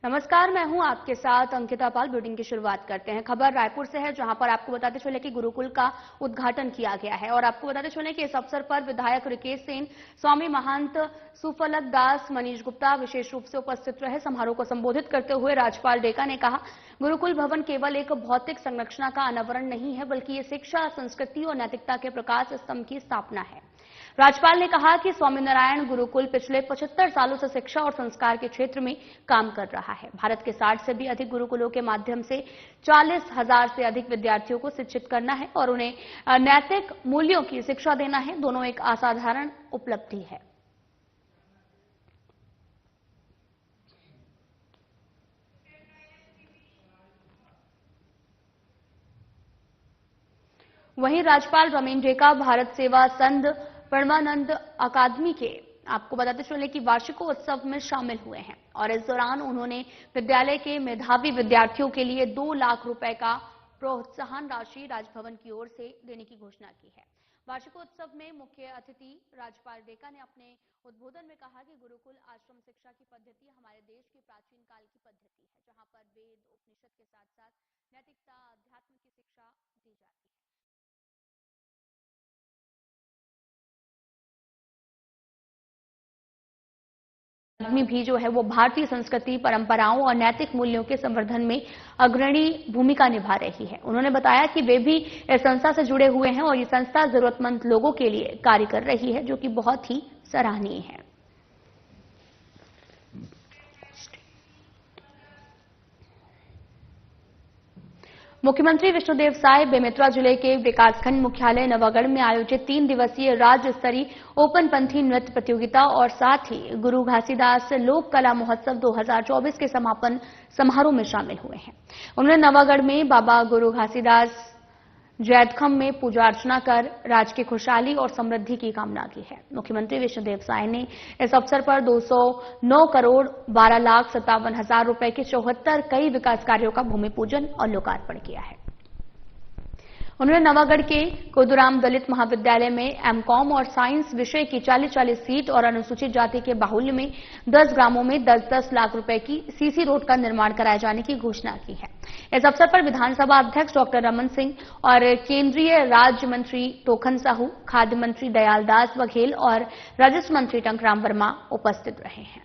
नमस्कार, मैं हूं आपके साथ अंकिता पाल। बुलेटिन की शुरुआत करते हैं। खबर रायपुर से है, जहां पर आपको बताते चले कि गुरुकुल का उद्घाटन किया गया है और आपको बताते चले कि इस अवसर पर विधायक रिकेश सेन, स्वामी महंत सुफलक दास, मनीष गुप्ता विशेष रूप से उपस्थित रहे। समारोह को संबोधित करते हुए राज्यपाल डेका ने कहा, गुरुकुल भवन केवल एक भौतिक संरचना का अनावरण नहीं है, बल्कि ये शिक्षा, संस्कृति और नैतिकता के प्रकाश स्तंभ की स्थापना है। राज्यपाल ने कहा कि स्वामीनारायण गुरुकुल पिछले 75 सालों से शिक्षा और संस्कार के क्षेत्र में काम कर रहा है। भारत के 60 से भी अधिक गुरुकुलों के माध्यम से 40,000 से अधिक विद्यार्थियों को शिक्षित करना है और उन्हें नैतिक मूल्यों की शिक्षा देना है। दोनों एक असाधारण उपलब्धि है। वहीं राज्यपाल रमेन डेका भारत सेवा संघ परमानंद अकादमी के आपको बताते चले कि वार्षिकोत्सव में शामिल हुए हैं और इस दौरान उन्होंने विद्यालय के मेधावी विद्यार्थियों के लिए 2 लाख रुपए का प्रोत्साहन राशि राजभवन की ओर से देने की घोषणा की है। वार्षिकोत्सव में मुख्य अतिथि राज्यपाल डेका ने अपने उद्बोधन में कहा कि गुरुकुल आश्रम शिक्षा की पद्धति हमारे देश की प्राचीन काल की पद्धति है, जहां पर वेद, उपनिषद के साथ साथ नैतिकता, अध्यात्म की शिक्षा दी जाती है। आदमी भी जो है वो भारतीय संस्कृति, परंपराओं और नैतिक मूल्यों के संवर्धन में अग्रणी भूमिका निभा रही है। उन्होंने बताया कि वे भी इस संस्था से जुड़े हुए हैं और ये संस्था जरूरतमंद लोगों के लिए कार्य कर रही है, जो कि बहुत ही सराहनीय है। मुख्यमंत्री विष्णुदेव साय बेमेतरा जिले के विकासखंड मुख्यालय नवागढ़ में आयोजित 3 दिवसीय राज्य स्तरीय ओपनपंथी नृत्य प्रतियोगिता और साथ ही गुरु घासीदास लोक कला महोत्सव 2024 के समापन समारोह में शामिल हुए हैं। उन्होंने नवागढ़ में बाबा गुरु घासीदास जैतखम में पूजा अर्चना कर राज्य की खुशहाली और समृद्धि की कामना की है। मुख्यमंत्री विष्णुदेव साय ने इस अवसर पर 209 करोड़ 12 लाख 57 हजार रुपए के 74 कई विकास कार्यों का भूमि पूजन और लोकार्पण किया है। उन्होंने नवागढ़ के कोदूराम दलित महाविद्यालय में एमकॉम और साइंस विषय की 40-40 सीट और अनुसूचित जाति के बाहुल्य में 10 ग्रामों में 10-10 लाख रुपए की सीसी रोड का निर्माण कराए जाने की घोषणा की है। इस अवसर पर विधानसभा अध्यक्ष डॉक्टर रमन सिंह और केंद्रीय राज्य मंत्री टोकन साहू, खाद्य मंत्री दयाल दास बघेल और राजस्व मंत्री टंकराम वर्मा उपस्थित रहे हैं।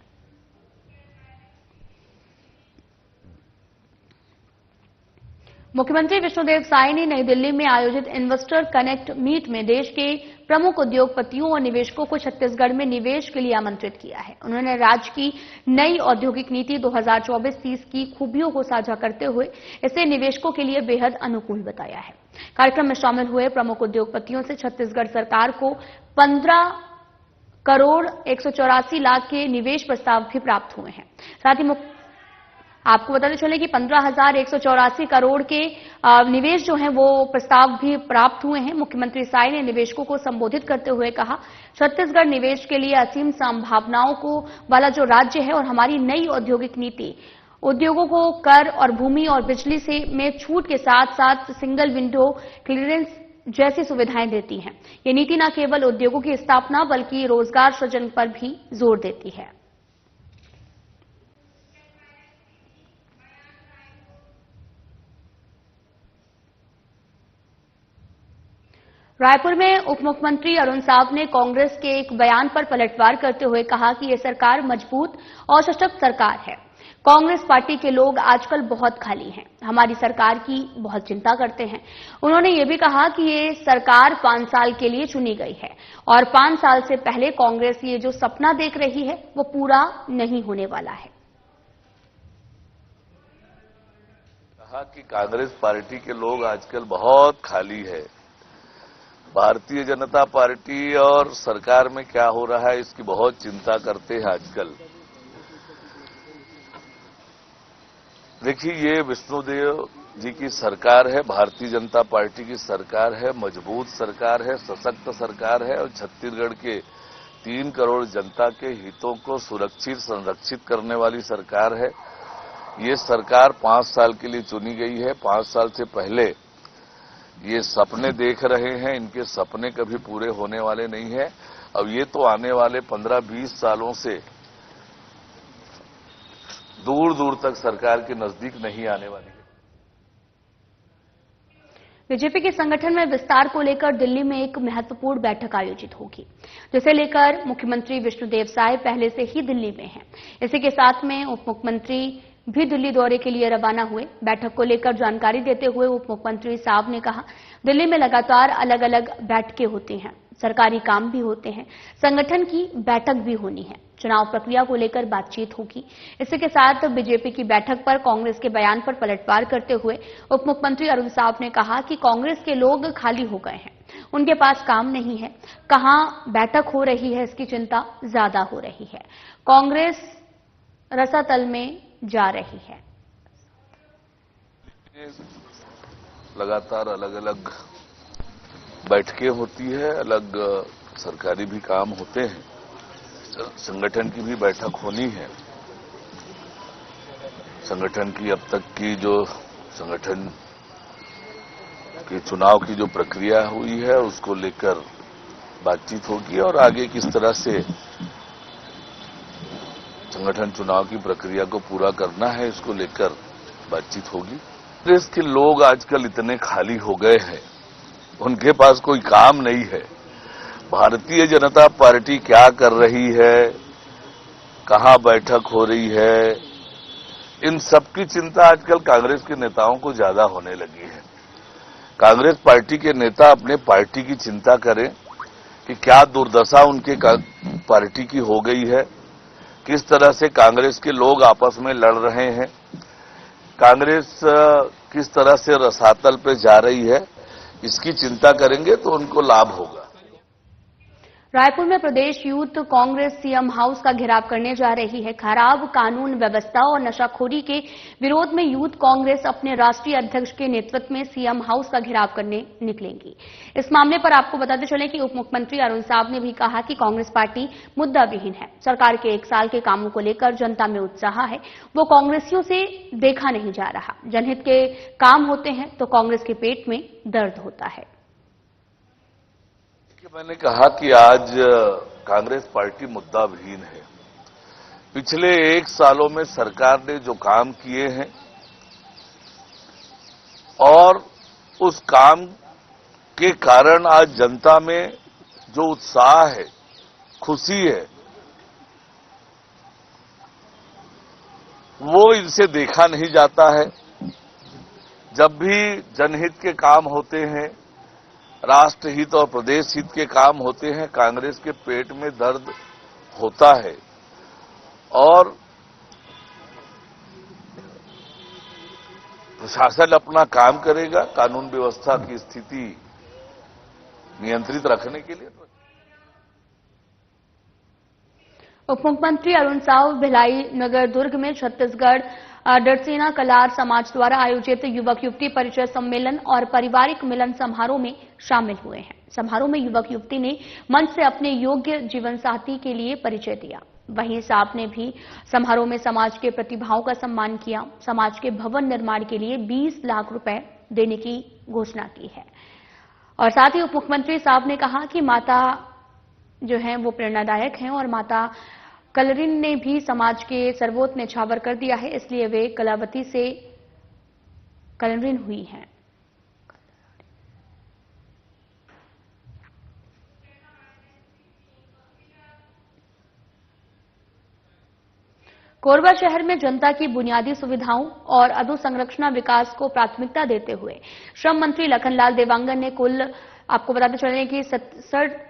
मुख्यमंत्री विष्णुदेव साय ने नई दिल्ली में आयोजित इन्वेस्टर कनेक्ट मीट में देश के प्रमुख उद्योगपतियों और निवेशकों को छत्तीसगढ़ में निवेश के लिए आमंत्रित किया है। उन्होंने राज्य की नई औद्योगिक नीति 2024-30 की खूबियों को साझा करते हुए इसे निवेशकों के लिए बेहद अनुकूल बताया है। कार्यक्रम में शामिल हुए प्रमुख उद्योगपतियों से छत्तीसगढ़ सरकार को 15 करोड़ 184 लाख के निवेश प्रस्ताव भी प्राप्त हुए हैं। साथ ही आपको बताते चले कि 15,184 करोड़ के निवेश जो हैं वो प्रस्ताव भी प्राप्त हुए हैं। मुख्यमंत्री साय ने निवेशकों को संबोधित करते हुए कहा, छत्तीसगढ़ निवेश के लिए असीम संभावनाओं को वाला जो राज्य है और हमारी नई औद्योगिक नीति उद्योगों को कर और भूमि और बिजली से में छूट के साथ साथ सिंगल विंडो क्लियरेंस जैसी सुविधाएं देती है। ये नीति न केवल उद्योगों की स्थापना बल्कि रोजगार सृजन पर भी जोर देती है। रायपुर में उप मुख्यमंत्री अरुण साव ने कांग्रेस के एक बयान पर पलटवार करते हुए कहा कि यह सरकार मजबूत और सशक्त सरकार है। कांग्रेस पार्टी के लोग आजकल बहुत खाली हैं, हमारी सरकार की बहुत चिंता करते हैं। उन्होंने ये भी कहा कि ये सरकार 5 साल के लिए चुनी गई है और 5 साल से पहले कांग्रेस ये जो सपना देख रही है वो पूरा नहीं होने वाला है। कहा कि कांग्रेस पार्टी के लोग आजकल बहुत खाली है। भारतीय जनता पार्टी और सरकार में क्या हो रहा है इसकी बहुत चिंता करते हैं आजकल। देखिए, ये विष्णुदेव जी की सरकार है, भारतीय जनता पार्टी की सरकार है, मजबूत सरकार है, सशक्त सरकार है और छत्तीसगढ़ के 3 करोड़ जनता के हितों को सुरक्षित संरक्षित करने वाली सरकार है। ये सरकार 5 साल के लिए चुनी गई है। 5 साल से पहले ये सपने देख रहे हैं, इनके सपने कभी पूरे होने वाले नहीं हैं। अब ये तो आने वाले 15-20 सालों से दूर दूर तक सरकार के नजदीक नहीं आने वाली है। बीजेपी के संगठन में विस्तार को लेकर दिल्ली में एक महत्वपूर्ण बैठक आयोजित होगी, जिसे लेकर मुख्यमंत्री विष्णुदेव साय पहले से ही दिल्ली में हैं। इसी के साथ में उप मुख्यमंत्री भी दिल्ली दौरे के लिए रवाना हुए। बैठक को लेकर जानकारी देते हुए उप मुख्यमंत्री साहब ने कहा, दिल्ली में लगातार अलग अलग बैठकें होती हैं, सरकारी काम भी होते हैं, संगठन की बैठक भी होनी है, चुनाव प्रक्रिया को लेकर बातचीत होगी। इसी के साथ बीजेपी की बैठक पर कांग्रेस के बयान पर पलटवार करते हुए उप मुख्यमंत्री अरुण साव ने कहा कि कांग्रेस के लोग खाली हो गए हैं, उनके पास काम नहीं है, कहां बैठक हो रही है इसकी चिंता ज्यादा हो रही है, कांग्रेस रसातल में जा रही है। लगातार अलग अलग बैठकें होती है, अलग सरकारी भी काम होते हैं, संगठन की भी बैठक होनी है। संगठन की अब तक की जो संगठन के चुनाव की जो प्रक्रिया हुई है उसको लेकर बातचीत होगी और आगे किस तरह से संगठन चुनाव की प्रक्रिया को पूरा करना है इसको लेकर बातचीत होगी। देश के लोग आजकल इतने खाली हो गए हैं, उनके पास कोई काम नहीं है। भारतीय जनता पार्टी क्या कर रही है, कहां बैठक हो रही है, इन सब की चिंता आजकल कांग्रेस के नेताओं को ज्यादा होने लगी है। कांग्रेस पार्टी के नेता अपने पार्टी की चिंता करें कि क्या दुर्दशा उनके पार्टी की हो गई है, किस तरह से कांग्रेस के लोग आपस में लड़ रहे हैं, कांग्रेस किस तरह से रसातल पे जा रही है, इसकी चिंता करेंगे तो उनको लाभ होगा। रायपुर में प्रदेश यूथ कांग्रेस सीएम हाउस का घेराव करने जा रही है। खराब कानून व्यवस्था और नशाखोरी के विरोध में यूथ कांग्रेस अपने राष्ट्रीय अध्यक्ष के नेतृत्व में सीएम हाउस का घेराव करने निकलेंगी। इस मामले पर आपको बताते चले कि उप मुख्यमंत्री अरुण साव ने भी कहा कि कांग्रेस पार्टी मुद्दा विहीन है। सरकार के 1 साल के कामों को लेकर जनता में उत्साह है, वो कांग्रेसियों से देखा नहीं जा रहा। जनहित के काम होते हैं तो कांग्रेस के पेट में दर्द होता है। मैंने कहा कि आज कांग्रेस पार्टी मुद्दा विहीन है। पिछले 1 सालों में सरकार ने जो काम किए हैं और उस काम के कारण आज जनता में जो उत्साह है, खुशी है, वो इनसे देखा नहीं जाता है। जब भी जनहित के काम होते हैं, राष्ट्र हित और प्रदेश हित के काम होते हैं, कांग्रेस के पेट में दर्द होता है। और प्रशासन अपना काम करेगा कानून व्यवस्था की स्थिति नियंत्रित रखने के लिए। उप मुख्यमंत्री अरुण साव भिलाई नगर दुर्ग में छत्तीसगढ़ डरसेना कलार समाज द्वारा आयोजित युवक युवती परिचय सम्मेलन और पारिवारिक मिलन समारोह में शामिल हुए हैं। समारोह में युवक युवती ने मंच से अपने योग्य जीवन साथी के लिए परिचय दिया। वहीं साव ने भी समारोह में समाज के प्रतिभाओं का सम्मान किया। समाज के भवन निर्माण के लिए 20 लाख रुपए देने की घोषणा की है। और साथ ही उप मुख्यमंत्री साव ने कहा कि माता जो है वो प्रेरणादायक हैं और माता कलरिन ने भी समाज के सर्वोच्च न्यौछावर कर दिया है, इसलिए वे कलावती से कलरिन हुई हैं। कोरबा शहर में जनता की बुनियादी सुविधाओं और अधोसंरचना विकास को प्राथमिकता देते हुए श्रम मंत्री लखनलाल देवांगन ने कुल आपको बताते चलें कि 67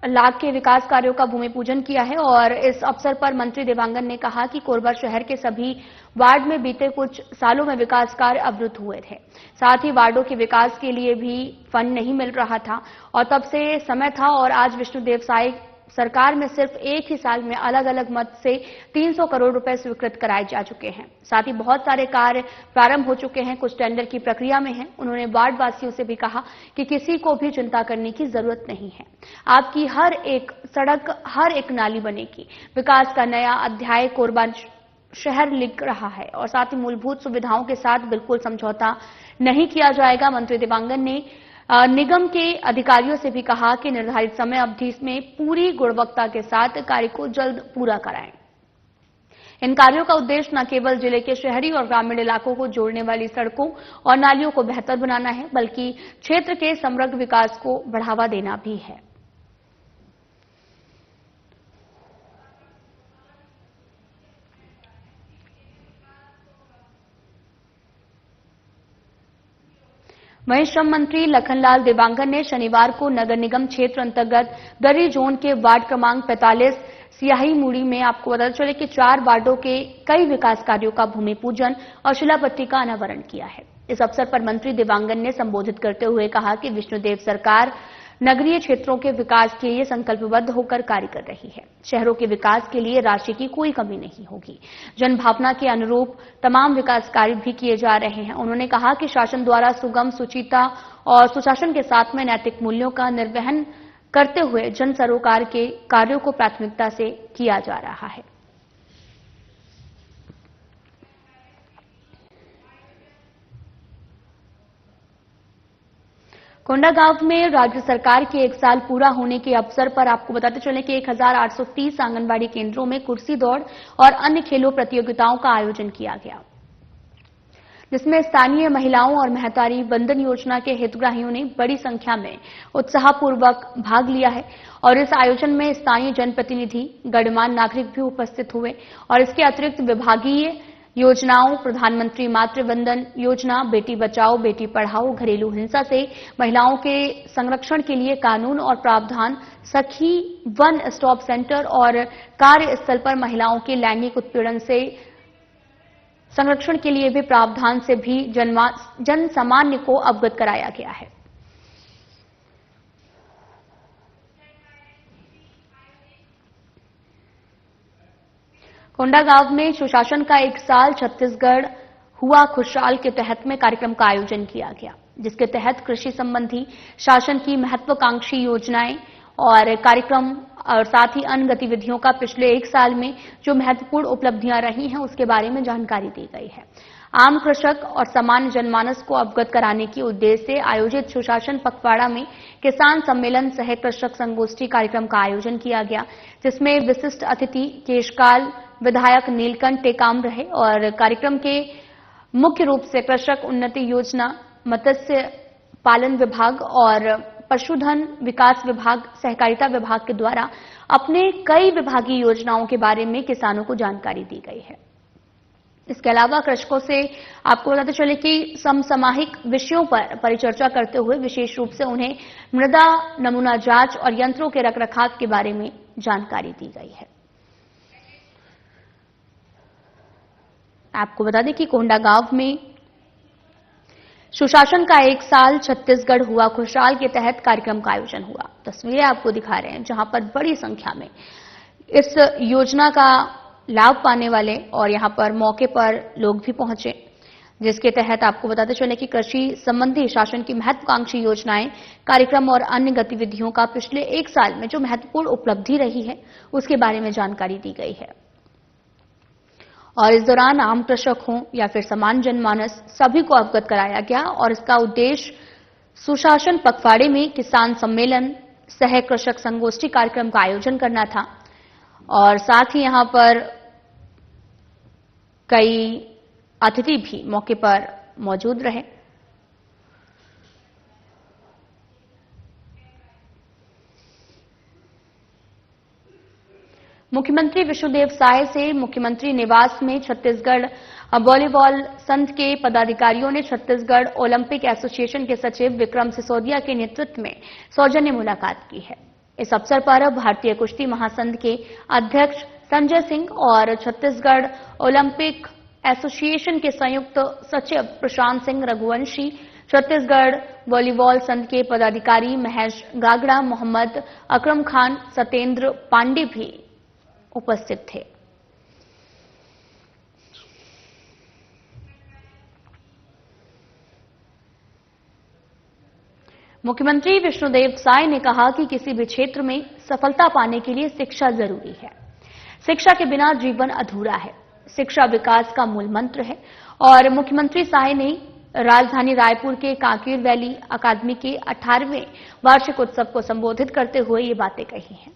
लाख के विकास कार्यों का भूमि पूजन किया है। और इस अवसर पर मंत्री देवांगन ने कहा कि कोरबा शहर के सभी वार्ड में बीते कुछ सालों में विकास कार्य अवरुद्ध हुए थे। साथ ही वार्डों के विकास के लिए भी फंड नहीं मिल रहा था और तब से समय था और आज विष्णुदेव साय सरकार में सिर्फ 1 ही साल में अलग अलग मद से 300 करोड़ रुपए स्वीकृत कराए जा चुके हैं। साथ ही बहुत सारे कार्य प्रारंभ हो चुके हैं, कुछ टेंडर की प्रक्रिया में हैं। उन्होंने वार्ड वासियों से भी कहा कि किसी को भी चिंता करने की जरूरत नहीं है, आपकी हर एक सड़क, हर एक नाली बनेगी। विकास का नया अध्याय कोरबा शहर लिख रहा है और साथ ही मूलभूत सुविधाओं के साथ बिल्कुल समझौता नहीं किया जाएगा। मंत्री देवांगन ने निगम के अधिकारियों से भी कहा कि निर्धारित समय अवधि में पूरी गुणवत्ता के साथ कार्य को जल्द पूरा कराएं। इन कार्यों का उद्देश्य न केवल जिले के शहरी और ग्रामीण इलाकों को जोड़ने वाली सड़कों और नालियों को बेहतर बनाना है, बल्कि क्षेत्र के समग्र विकास को बढ़ावा देना भी है। वहीं श्रम मंत्री लखनलाल देवांगन ने शनिवार को नगर निगम क्षेत्र अंतर्गत गरी जोन के वार्ड क्रमांक 45 सियाही मूड़ी में आपको पता चले कि 4 वार्डों के कई विकास कार्यों का भूमि पूजन और शिलापट्टी का अनावरण किया है। इस अवसर पर मंत्री देवांगन ने संबोधित करते हुए कहा कि विष्णुदेव सरकार नगरीय क्षेत्रों के विकास के लिए संकल्पबद्ध होकर कार्य कर रही है। शहरों के विकास के लिए राशि की कोई कमी नहीं होगी। जनभावना के अनुरूप तमाम विकास कार्य भी किए जा रहे हैं। उन्होंने कहा कि शासन द्वारा सुगम, सुचिता और सुशासन के साथ में नैतिक मूल्यों का निर्वहन करते हुए जन सरोकार के कार्यों को प्राथमिकता से किया जा रहा है। कोंडागांव में राज्य सरकार के 1 साल पूरा होने के अवसर पर आपको बताते चलें कि 1830 आंगनबाड़ी केंद्रों में कुर्सी दौड़ और अन्य खेलों प्रतियोगिताओं का आयोजन किया गया, जिसमें स्थानीय महिलाओं और महतारी बंधन योजना के हितग्राहियों ने बड़ी संख्या में उत्साहपूर्वक भाग लिया है। और इस आयोजन में स्थानीय जनप्रतिनिधि, गणमान्य नागरिक भी उपस्थित हुए और इसके अतिरिक्त विभागीय योजनाओं, प्रधानमंत्री मातृ वंदन योजना, बेटी बचाओ बेटी पढ़ाओ, घरेलू हिंसा से महिलाओं के संरक्षण के लिए कानून और प्रावधान, सखी वन स्टॉप सेंटर और कार्यस्थल पर महिलाओं के लैंगिक उत्पीड़न से संरक्षण के लिए भी प्रावधान से भी जन सामान्य को अवगत कराया गया है। कोंडागांव में सुशासन का 1 साल छत्तीसगढ़ हुआ खुशहाल के तहत में कार्यक्रम का आयोजन किया गया, जिसके तहत कृषि संबंधी शासन की महत्वाकांक्षी योजनाएं और कार्यक्रम और साथ ही अन्य गतिविधियों का पिछले 1 साल में जो महत्वपूर्ण उपलब्धियां रही हैं उसके बारे में जानकारी दी गई है। आम कृषक और सामान्य जनमानस को अवगत कराने के उद्देश्य से आयोजित सुशासन पखवाड़ा में किसान सम्मेलन सह कृषक संगोष्ठी कार्यक्रम का आयोजन किया गया, जिसमें विशिष्ट अतिथि केशकाल विधायक नीलकंठ टेकाम रहे और कार्यक्रम के मुख्य रूप से कृषक उन्नति योजना, मत्स्य पालन विभाग और पशुधन विकास विभाग, सहकारिता विभाग के द्वारा अपने कई विभागीय योजनाओं के बारे में किसानों को जानकारी दी गई है। इसके अलावा कृषकों से आपको बताते चले कि समसामयिक विषयों पर परिचर्चा करते हुए विशेष रूप से उन्हें मृदा नमूना जांच और यंत्रों के रखरखाव के बारे में जानकारी दी गई है। आपको बता दें कि कोंडागांव में सुशासन का 1 साल छत्तीसगढ़ हुआ खुशहाल के तहत कार्यक्रम का आयोजन हुआ। तस्वीरें आपको दिखा रहे हैं जहां पर बड़ी संख्या में इस योजना का लाभ पाने वाले और यहां पर मौके पर लोग भी पहुंचे, जिसके तहत आपको बताते चले कि कृषि संबंधी शासन की महत्वाकांक्षी योजनाएं, कार्यक्रम और अन्य गतिविधियों का पिछले 1 साल में जो महत्वपूर्ण उपलब्धि रही है उसके बारे में जानकारी दी गई है। और इस दौरान आम कृषक हों या फिर सामान्य जनमानस सभी को अवगत कराया गया और इसका उद्देश्य सुशासन पखवाड़े में किसान सम्मेलन सह कृषक संगोष्ठी कार्यक्रम का आयोजन करना था और साथ ही यहां पर कई अतिथि भी मौके पर मौजूद रहे। मुख्यमंत्री विष्णुदेव साय से मुख्यमंत्री निवास में छत्तीसगढ़ वॉलीबॉल संघ के पदाधिकारियों ने छत्तीसगढ़ ओलंपिक एसोसिएशन के सचिव विक्रम सिसोदिया के नेतृत्व में सौजन्य मुलाकात की है। इस अवसर पर भारतीय कुश्ती महासंघ के अध्यक्ष संजय सिंह और छत्तीसगढ़ ओलंपिक एसोसिएशन के संयुक्त सचिव प्रशांत सिंह रघुवंशी, छत्तीसगढ़ वॉलीबॉल संघ के पदाधिकारी महेश गागड़ा, मोहम्मद अकरम खान, सत्येंद्र पांडे भी उपस्थित थे। मुख्यमंत्री विष्णुदेव साय ने कहा कि किसी भी क्षेत्र में सफलता पाने के लिए शिक्षा जरूरी है। शिक्षा के बिना जीवन अधूरा है। शिक्षा विकास का मूल मंत्र है और मुख्यमंत्री साय ने राजधानी रायपुर के कांकेर वैली अकादमी के 18वें वार्षिक उत्सव को संबोधित करते हुए ये बातें कही हैं।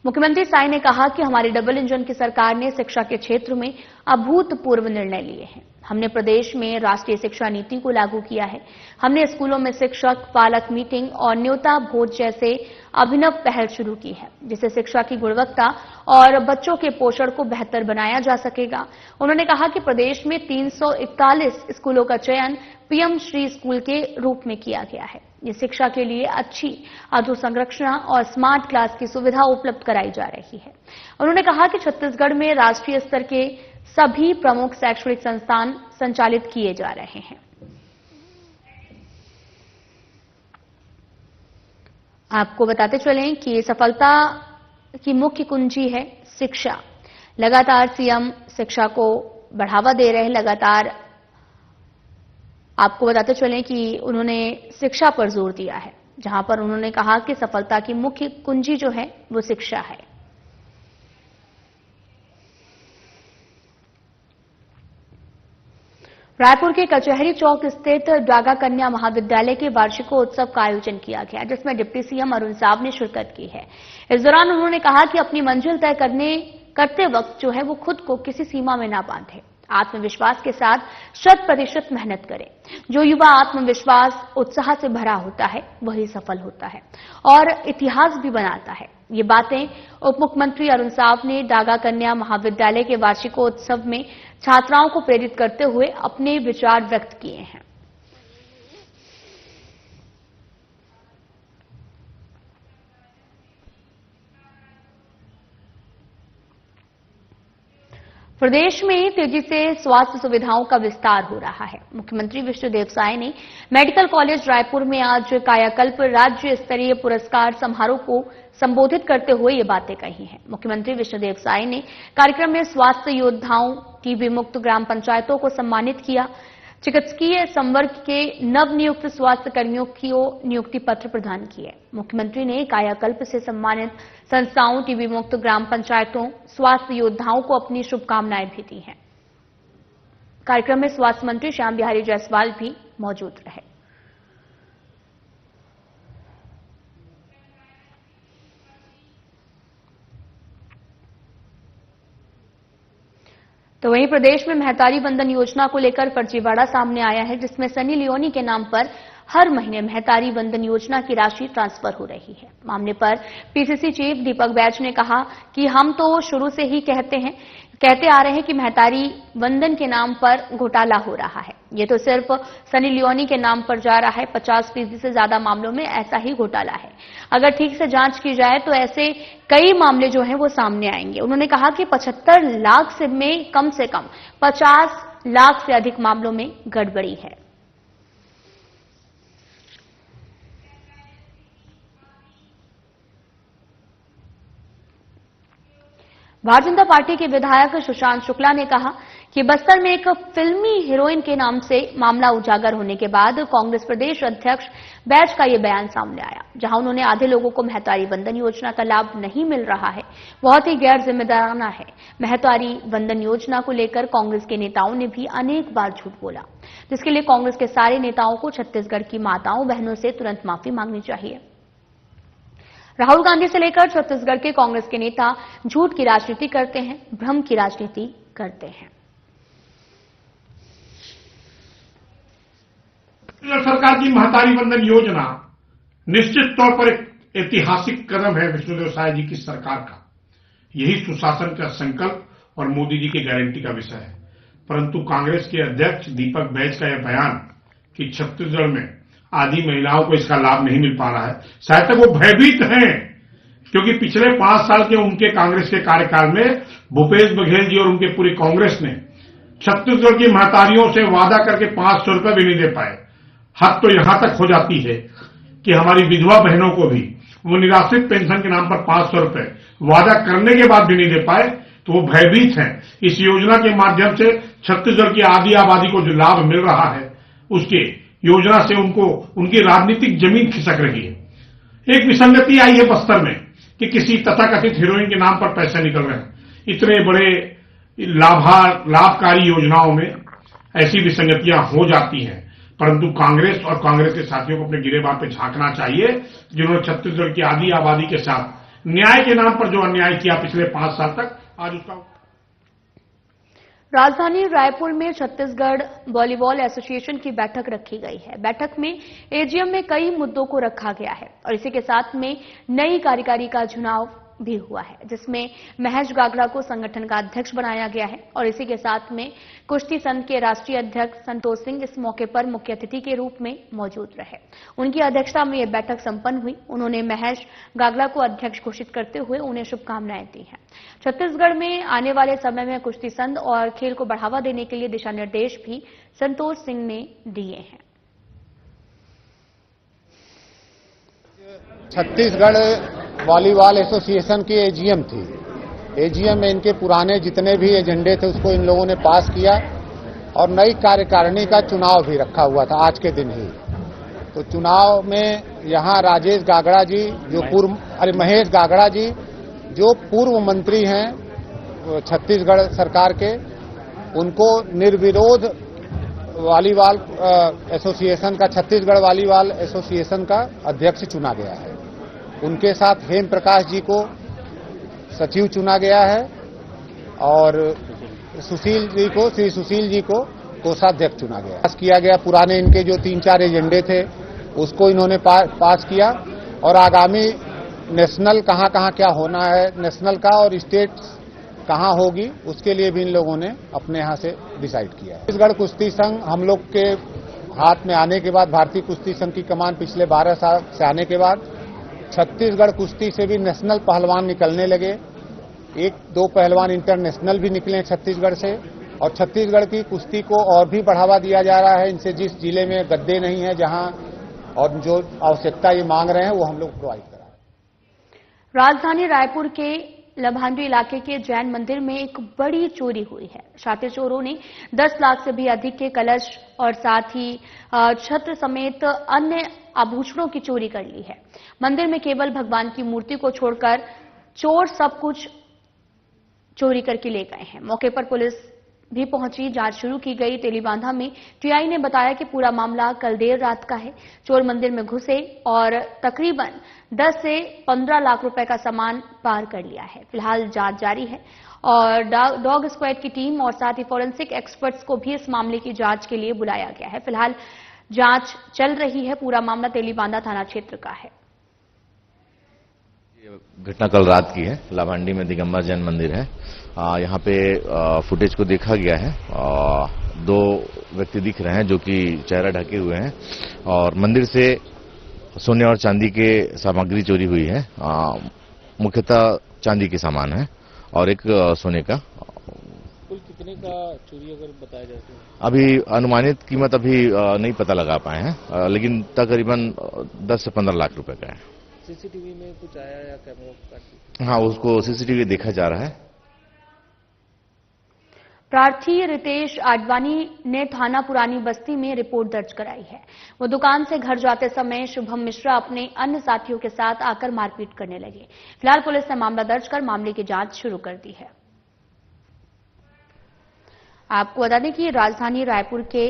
मुख्यमंत्री साई ने कहा कि हमारी डबल इंजन की सरकार ने शिक्षा के क्षेत्र में अभूतपूर्व निर्णय लिए हैं। हमने प्रदेश में राष्ट्रीय शिक्षा नीति को लागू किया है। हमने स्कूलों में शिक्षक पालक मीटिंग और न्योता भोज जैसे अभिनव पहल शुरू की है, जिससे शिक्षा की गुणवत्ता और बच्चों के पोषण को बेहतर बनाया जा सकेगा। उन्होंने कहा कि प्रदेश में 341 स्कूलों का चयन पीएम श्री स्कूल के रूप में किया गया है। ये शिक्षा के लिए अच्छी अधोसंरचना और स्मार्ट क्लास की सुविधा उपलब्ध कराई जा रही है। उन्होंने कहा कि छत्तीसगढ़ में राष्ट्रीय स्तर के सभी प्रमुख शैक्षणिक संस्थान संचालित किए जा रहे हैं। आपको बताते चलें कि सफलता की मुख्य कुंजी है शिक्षा। लगातार सीएम शिक्षा को बढ़ावा दे रहे हैं। लगातार आपको बताते चलें कि उन्होंने शिक्षा पर जोर दिया है, जहां पर उन्होंने कहा कि सफलता की मुख्य कुंजी जो है वो शिक्षा है। रायपुर के कचहरी चौक स्थित डागा कन्या महाविद्यालय के वार्षिकोत्सव का आयोजन किया गया, जिसमें डिप्टी सीएम अरुण साव ने शिरकत की है। इस दौरान उन्होंने कहा कि अपनी मंजिल तय करते वक्त जो है वो खुद को किसी सीमा में ना बांधे, आत्मविश्वास के साथ 100% मेहनत करें। जो युवा आत्मविश्वास उत्साह से भरा होता है वही सफल होता है और इतिहास भी बनाता है। ये बातें उप मुख्यमंत्री अरुण साव ने डागा कन्या महाविद्यालय के वार्षिकोत्सव में छात्राओं को प्रेरित करते हुए अपने विचार व्यक्त किए हैं। प्रदेश में तेजी से स्वास्थ्य सुविधाओं का विस्तार हो रहा है। मुख्यमंत्री विष्णुदेव साय ने मेडिकल कॉलेज रायपुर में आज कायाकल्प राज्य स्तरीय पुरस्कार समारोह को संबोधित करते हुए ये बातें कही हैं। मुख्यमंत्री विष्णुदेव साय ने कार्यक्रम में स्वास्थ्य योद्धाओं, टीबी मुक्त ग्राम पंचायतों को सम्मानित किया। चिकित्सकीय संवर्ग के नवनियुक्त स्वास्थ्य कर्मियों को नियुक्ति पत्र प्रदान किए। मुख्यमंत्री ने कायाकल्प से सम्मानित संस्थाओं, टीबी मुक्त ग्राम पंचायतों, स्वास्थ्य योद्धाओं को अपनी शुभकामनाएं भी दी हैं। कार्यक्रम में स्वास्थ्य मंत्री श्याम बिहारी जायसवाल भी मौजूद रहे। तो वहीं प्रदेश में महतारी वंदन योजना को लेकर फर्जीवाड़ा सामने आया है, जिसमें सनी लियोनी के नाम पर हर महीने महतारी वंदन योजना की राशि ट्रांसफर हो रही है। मामले पर पीसीसी चीफ दीपक बैज ने कहा कि हम तो शुरू से ही कहते आ रहे हैं कि महतारी वंदन के नाम पर घोटाला हो रहा है। ये तो सिर्फ सनी लियोनी के नाम पर जा रहा है। 50% से ज्यादा मामलों में ऐसा ही घोटाला है। अगर ठीक से जांच की जाए तो ऐसे कई मामले जो हैं वो सामने आएंगे। उन्होंने कहा कि 75 लाख में कम से कम 50 लाख से अधिक मामलों में गड़बड़ी है। भारतीय जनता पार्टी के विधायक सुशांत शुक्ला ने कहा कि बस्तर में एक फिल्मी हीरोइन के नाम से मामला उजागर होने के बाद कांग्रेस प्रदेश अध्यक्ष बैज का ये बयान सामने आया, जहां उन्होंने आधे लोगों को महतारी वंदन योजना का लाभ नहीं मिल रहा है, बहुत ही गैर जिम्मेदाराना है। महतारी वंदन योजना को लेकर कांग्रेस के नेताओं ने भी अनेक बार झूठ बोला, जिसके लिए कांग्रेस के सारे नेताओं को छत्तीसगढ़ की माताओं बहनों से तुरंत माफी मांगनी चाहिए। राहुल गांधी से लेकर छत्तीसगढ़ के कांग्रेस के नेता झूठ की राजनीति करते हैं, भ्रम की राजनीति करते हैं। सरकार की महतारी वंदन योजना निश्चित तौर पर एक ऐतिहासिक कदम है विष्णुदेव साय जी की सरकार का। यही सुशासन का संकल्प और मोदी जी की गारंटी का विषय है। परंतु कांग्रेस के अध्यक्ष दीपक बैज का यह बयान कि छत्तीसगढ़ में आधी महिलाओं को इसका लाभ नहीं मिल पा रहा है, शायद तक वो भयभीत हैं, क्योंकि पिछले 5 साल के उनके कांग्रेस के कार्यकाल में भूपेश बघेल जी और उनके पूरी कांग्रेस ने छत्तीसगढ़ की महतारियों से वादा करके 500 रुपए भी नहीं दे पाए। हद तो यहां तक हो जाती है कि हमारी विधवा बहनों को भी वो निराश्रित पेंशन के नाम पर 500 रुपए वादा करने के बाद भी नहीं दे पाए, तो वो भयभीत हैं। इस योजना के माध्यम से छत्तीसगढ़ की आधी आबादी को जो लाभ मिल रहा है, उसके योजना से उनको उनकी राजनीतिक जमीन खिसक रही है। एक विसंगति आई है बस्तर में कि किसी तथाकथित हीरोइन के नाम पर पैसे निकल रहे हैं। इतने बड़े लाभकारी योजनाओं में ऐसी विसंगतियां हो जाती हैं, परंतु कांग्रेस और कांग्रेस के साथियों को अपने गिरेबान पे झांकना चाहिए, जिन्होंने छत्तीसगढ़ की आधी आबादी के साथ न्याय के नाम पर जो अन्याय किया पिछले 5 साल तक, आज उसका राजधानी रायपुर में छत्तीसगढ़ वॉलीबॉल एसोसिएशन की बैठक रखी गई है। बैठक में एजीएम में कई मुद्दों को रखा गया है और इसी के साथ में नई कार्यकारी का चुनाव भी हुआ है, जिसमें महेश गागड़ा को संगठन का अध्यक्ष बनाया गया है और इसी के साथ में कुश्ती संघ के राष्ट्रीय अध्यक्ष संतोष सिंह इस मौके पर मुख्य अतिथि के रूप में मौजूद रहे। उनकी अध्यक्षता में यह बैठक संपन्न हुई। उन्होंने महेश गागड़ा को अध्यक्ष घोषित करते हुए उन्हें शुभकामनाएं दी हैं। छत्तीसगढ़ में आने वाले समय में कुश्ती संघ और खेल को बढ़ावा देने के लिए दिशा निर्देश भी संतोष सिंह ने दिए हैं। छत्तीसगढ़ वॉलीबॉल एसोसिएशन की एजीएम थी। एजीएम में इनके पुराने जितने भी एजेंडे थे उसको इन लोगों ने पास किया और नई कार्यकारिणी का चुनाव भी रखा हुआ था आज के दिन ही। तो चुनाव में यहाँ राजेश गागड़ा जी जो महेश गागड़ा जी जो पूर्व मंत्री हैं छत्तीसगढ़ सरकार के, उनको निर्विरोध वॉलीबॉल एसोसिएशन का, छत्तीसगढ़ वॉलीबॉल एसोसिएशन का अध्यक्ष चुना गया है। उनके साथ हेम प्रकाश जी को सचिव चुना गया है और श्री सुशील जी को कोषाध्यक्ष चुना गया। पास किया गया पुराने इनके जो 3-4 एजेंडे थे उसको इन्होंने पास किया और आगामी नेशनल कहां क्या होना है, नेशनल का और स्टेट कहां होगी, उसके लिए भी इन लोगों ने अपने यहां से डिसाइड किया है। छत्तीसगढ़ कुश्ती संघ हम लोग के हाथ में आने के बाद, भारतीय कुश्ती संघ की कमान पिछले 12 साल से आने के बाद छत्तीसगढ़ कुश्ती से भी नेशनल पहलवान निकलने लगे। 1-2 पहलवान इंटरनेशनल भी निकले छत्तीसगढ़ से और छत्तीसगढ़ की कुश्ती को और भी बढ़ावा दिया जा रहा है। इनसे जिस जिले में गद्दे नहीं है जहां और जो आवश्यकता ये मांग रहे हैं वो हम लोग प्रोवाइड करा रहे हैं। राजधानी रायपुर के लभांडी इलाके के जैन मंदिर में एक बड़ी चोरी हुई है। शातिर चोरों ने 10 लाख से भी अधिक के कलश और साथ ही छत्र समेत अन्य आभूषणों की चोरी कर ली है। मंदिर में केवल भगवान की मूर्ति को छोड़कर चोर सब कुछ चोरी करके ले गए हैं। मौके पर पुलिस भी पहुंची, जांच शुरू की गई। तेलीबांधा में टीआई ने बताया कि पूरा मामला कल देर रात का है। चोर मंदिर में घुसे और तकरीबन 10 से 15 लाख रुपए का सामान पार कर लिया है। फिलहाल जांच जारी है और डॉग स्क्वाड की टीम और साथ ही फॉरेंसिक एक्सपर्ट्स को भी इस मामले की जांच के लिए बुलाया गया है। फिलहाल जांच चल रही है। पूरा मामला तेलीबांधा थाना क्षेत्र का है। घटना कल रात की है। लाभांडी में दिगंबर जैन मंदिर है। यहाँ पे फुटेज को देखा गया है। 2 व्यक्ति दिख रहे हैं जो कि चेहरा ढके हुए हैं और मंदिर से सोने और चांदी के सामग्री चोरी हुई है। मुख्यतः चांदी के सामान है और एक सोने का। कुल कितने का चोरी अगर बताया जाए तो? अभी अनुमानित कीमत अभी नहीं पता लगा पाए हैं, लेकिन तकरीबन 10 से 15 लाख रुपए का है। सीसीटीवी में कुछ आया या कैमरा? हाँ, उसको सीसीटीवी देखा जा रहा है। प्रार्थी रितेश आडवाणी ने थाना पुरानी बस्ती में रिपोर्ट दर्ज कराई है। वो दुकान से घर जाते समय शुभम मिश्रा अपने अन्य साथियों के साथ आकर मारपीट करने लगे। फिलहाल पुलिस ने मामला दर्ज कर मामले की जांच शुरू कर दी है। आपको बता दें कि राजधानी रायपुर के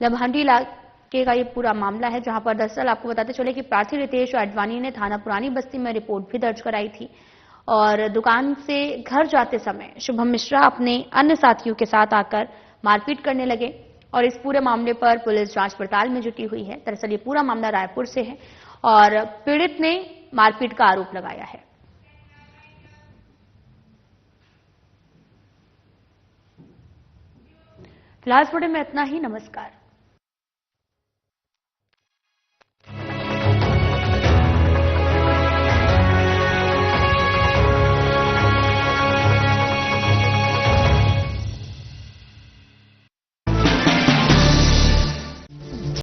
लभांडी इलाके का ये पूरा मामला है, जहां पर दरअसल आपको बताते चले कि प्रार्थी रितेश आडवाणी ने थाना पुरानी बस्ती में रिपोर्ट भी दर्ज कराई थी और दुकान से घर जाते समय शुभम मिश्रा अपने अन्य साथियों के साथ आकर मारपीट करने लगे और इस पूरे मामले पर पुलिस जांच पड़ताल में जुटी हुई है। दरअसल ये पूरा मामला रायपुर से है और पीड़ित ने मारपीट का आरोप लगाया है। फिलहाल इस वीडियो में इतना ही। नमस्कार।